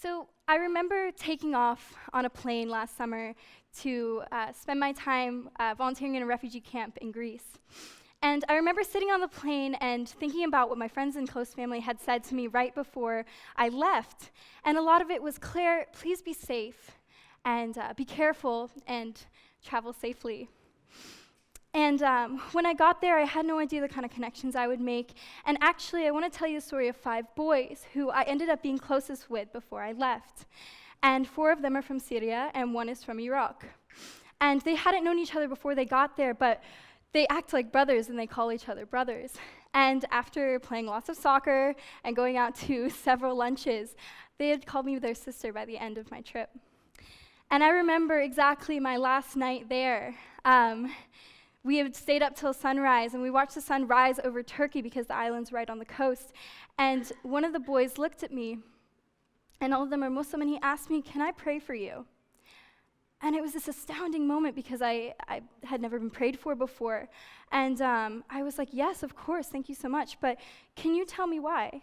So I remember taking off on a plane last summer to spend my time volunteering in a refugee camp in Greece. And I remember sitting on the plane and thinking about what my friends and close family had said to me right before I left. And a lot of it was, Claire, please be safe, and be careful, and travel safely. And when I got there, I had no idea the kind of connections I would make. And actually, I want to tell you the story of 5 boys who I ended up being closest with before I left. And 4 of them are from Syria, and 1 is from Iraq. And they hadn't known each other before they got there, but they act like brothers, and they call each other brothers. And after playing lots of soccer and going out to several lunches, they had called me their sister by the end of my trip. And I remember exactly my last night there. We had stayed up till sunrise, and we watched the sun rise over Turkey because the island's right on the coast. And one of the boys looked at me, and all of them are Muslim, and he asked me, "Can I pray for you?" And it was this astounding moment because I had never been prayed for before. And I was like, "Yes, of course, thank you so much, but can you tell me why?"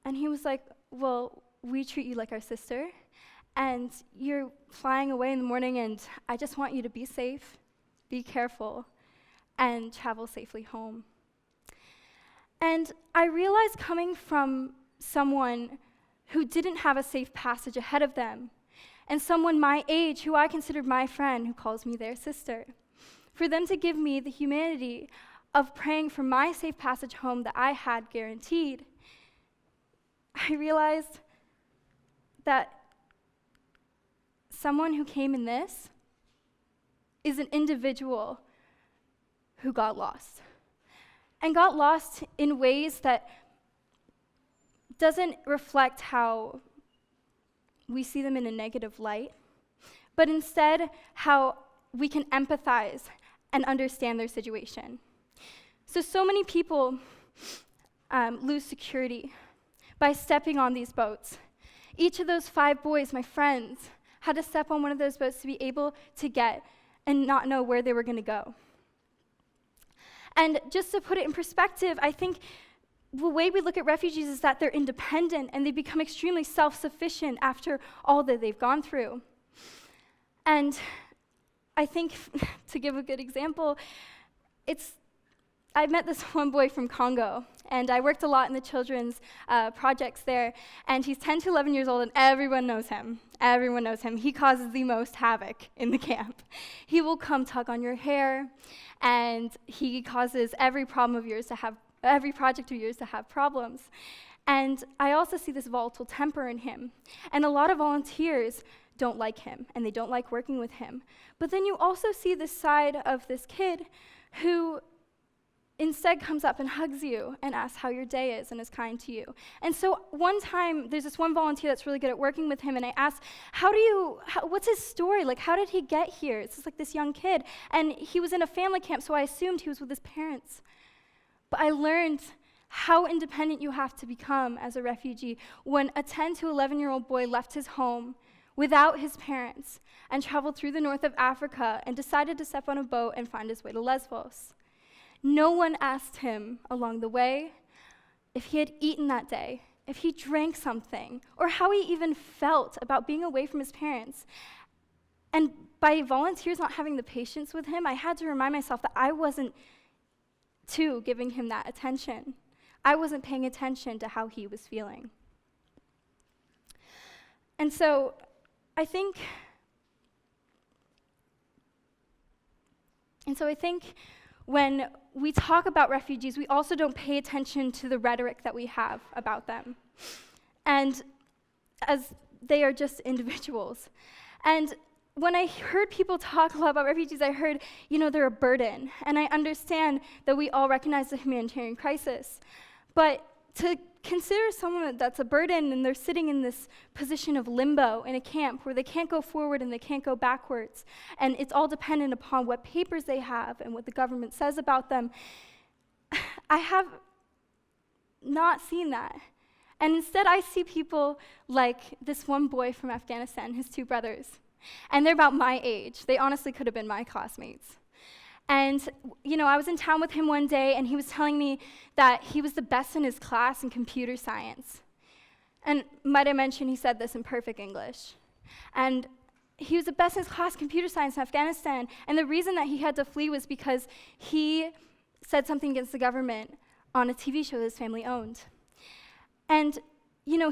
And he was like, "Well, we treat you like our sister, and you're flying away in the morning, and I just want you to be safe, be careful, and travel safely home." And I realized, coming from someone who didn't have a safe passage ahead of them, and someone my age who I considered my friend, who calls me their sister, for them to give me the humanity of praying for my safe passage home that I had guaranteed, I realized that someone who came in this is an individual who got lost. And got lost in ways that doesn't reflect how we see them in a negative light, but instead how we can empathize and understand their situation. So many people lose security by stepping on these boats. Each of those 5 boys, my friends, had to step on one of those boats to be able to get and not know where they were going to go. And just to put it in perspective, I think the way we look at refugees is that they're independent and they become extremely self-sufficient after all that they've gone through. And I think, to give a good example, I met this one boy from Congo, and I worked a lot in the children's projects there, and he's 10 to 11 years old, and everyone knows him. Everyone knows him. He causes the most havoc in the camp. He will come tug on your hair, and he causes every project of yours to have problems. And I also see this volatile temper in him. And a lot of volunteers don't like him, and they don't like working with him. But then you also see this side of this kid who instead comes up and hugs you and asks how your day is and is kind to you. And so one time, there's this one volunteer that's really good at working with him, and I asked, what's his story? Like, how did he get here? It's just like this young kid. And he was in a family camp, so I assumed he was with his parents. But I learned how independent you have to become as a refugee when a 10 to 11-year-old boy left his home without his parents and traveled through the north of Africa and decided to step on a boat and find his way to Lesbos. No one asked him along the way if he had eaten that day, if he drank something, or how he even felt about being away from his parents. And by volunteers not having the patience with him, I had to remind myself that I wasn't, too, giving him that attention. I wasn't paying attention to how he was feeling. And so I think when we talk about refugees, we also don't pay attention to the rhetoric that we have about them. And as they are just individuals. And when I heard people talk a lot about refugees, I heard, they're a burden. And I understand that we all recognize the humanitarian crisis. But to consider someone that's a burden and they're sitting in this position of limbo in a camp where they can't go forward and they can't go backwards, and it's all dependent upon what papers they have and what the government says about them, I have not seen that. And instead I see people like this one boy from Afghanistan, his 2 brothers, and they're about my age. They honestly could have been my classmates. And, I was in town with him one day, and he was telling me that he was the best in his class in computer science. And might I mention, he said this in perfect English. And he was the best in his class, computer science in Afghanistan. And the reason that he had to flee was because he said something against the government on a TV show that his family owned. And,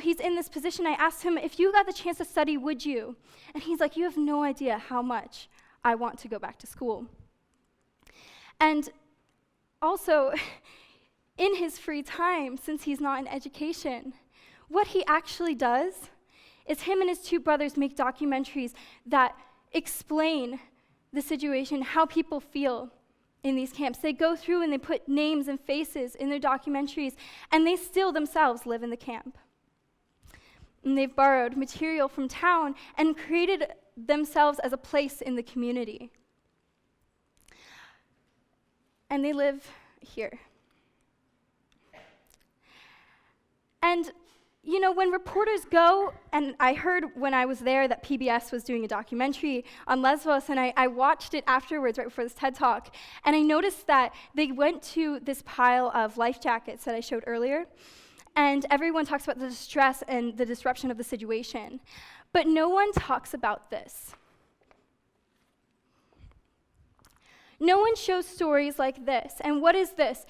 he's in this position. I asked him, if you got the chance to study, would you? And he's like, you have no idea how much I want to go back to school. And also, in his free time, since he's not in education, what he actually does is him and his two brothers make documentaries that explain the situation, how people feel in these camps. They go through and they put names and faces in their documentaries, and they still themselves live in the camp. And they've borrowed material from town and created themselves as a place in the community. And they live here. And when reporters go, and I heard when I was there that PBS was doing a documentary on Lesbos, and I watched it afterwards, right before this TED Talk, and I noticed that they went to this pile of life jackets that I showed earlier, and everyone talks about the distress and the disruption of the situation, but no one talks about this. No one shows stories like this. And what is this?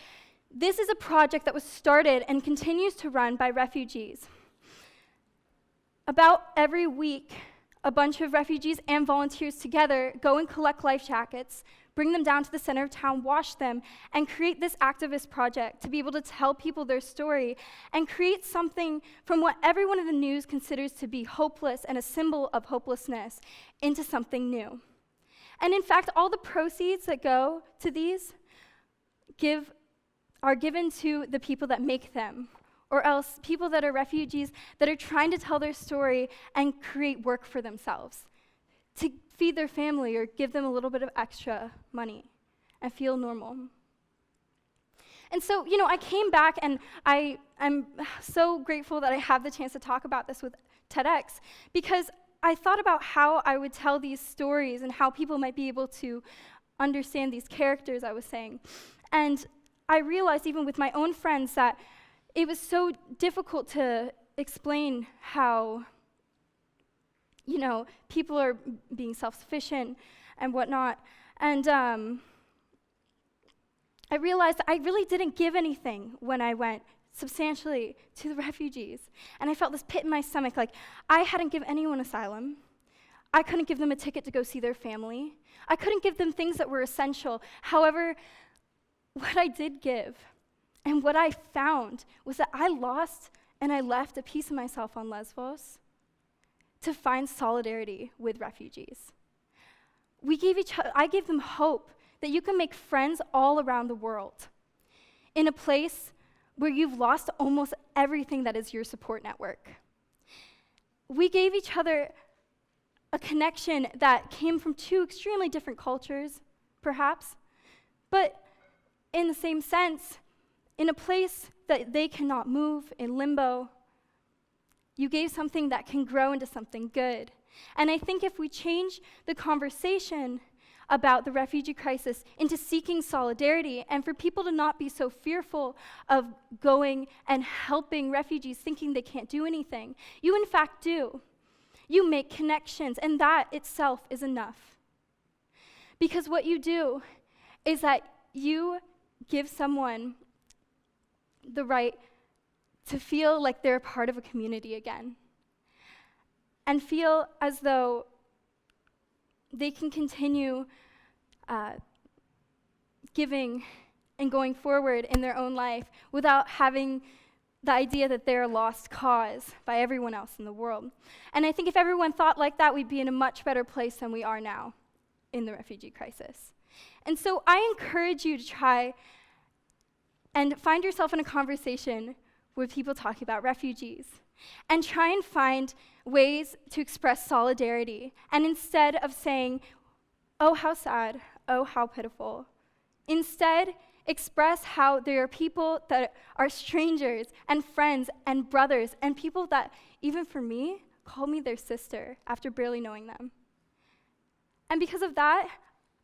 This is a project that was started and continues to run by refugees. About every week, a bunch of refugees and volunteers together go and collect life jackets, bring them down to the center of town, wash them, and create this activist project to be able to tell people their story and create something from what everyone in the news considers to be hopeless and a symbol of hopelessness into something new. And in fact, all the proceeds that go to these are given to the people that make them, or else people that are refugees that are trying to tell their story and create work for themselves, to feed their family or give them a little bit of extra money and feel normal. And so, I came back, and I'm so grateful that I have the chance to talk about this with TEDx, because I thought about how I would tell these stories and how people might be able to understand these characters I was saying. And I realized, even with my own friends, that it was so difficult to explain how, people are being self-sufficient and whatnot. And I realized that I really didn't give anything when I went substantially to the refugees. And I felt this pit in my stomach, like I hadn't given anyone asylum. I couldn't give them a ticket to go see their family. I couldn't give them things that were essential. However, what I did give and what I found was that I lost and I left a piece of myself on Lesbos to find solidarity with refugees. I gave them hope that you can make friends all around the world in a place where you've lost almost everything that is your support network. We gave each other a connection that came from two extremely different cultures, perhaps, but in the same sense, in a place that they cannot move, in limbo, you gave something that can grow into something good. And I think if we change the conversation about the refugee crisis into seeking solidarity, and for people to not be so fearful of going and helping refugees thinking they can't do anything, you in fact do. You make connections, and that itself is enough. Because what you do is that you give someone the right to feel like they're a part of a community again, and feel as though they can continue giving and going forward in their own life without having the idea that they're a lost cause by everyone else in the world. And I think if everyone thought like that, we'd be in a much better place than we are now in the refugee crisis. And so I encourage you to try and find yourself in a conversation with people talking about refugees, and try and find ways to express solidarity. And instead of saying, oh, how sad, oh, how pitiful, instead express how there are people that are strangers and friends and brothers and people that, even for me, call me their sister after barely knowing them. And because of that,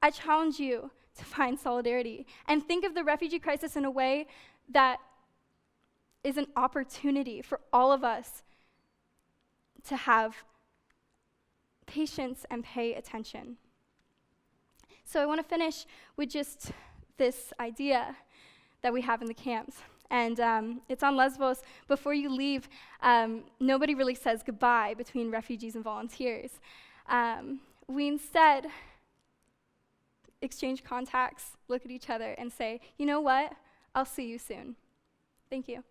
I challenge you to find solidarity and think of the refugee crisis in a way that is an opportunity for all of us to have patience and pay attention. So I want to finish with just this idea that we have in the camps. And it's on Lesbos. Before you leave, nobody really says goodbye between refugees and volunteers. We instead exchange contacts, look at each other, and say, you know what? I'll see you soon. Thank you.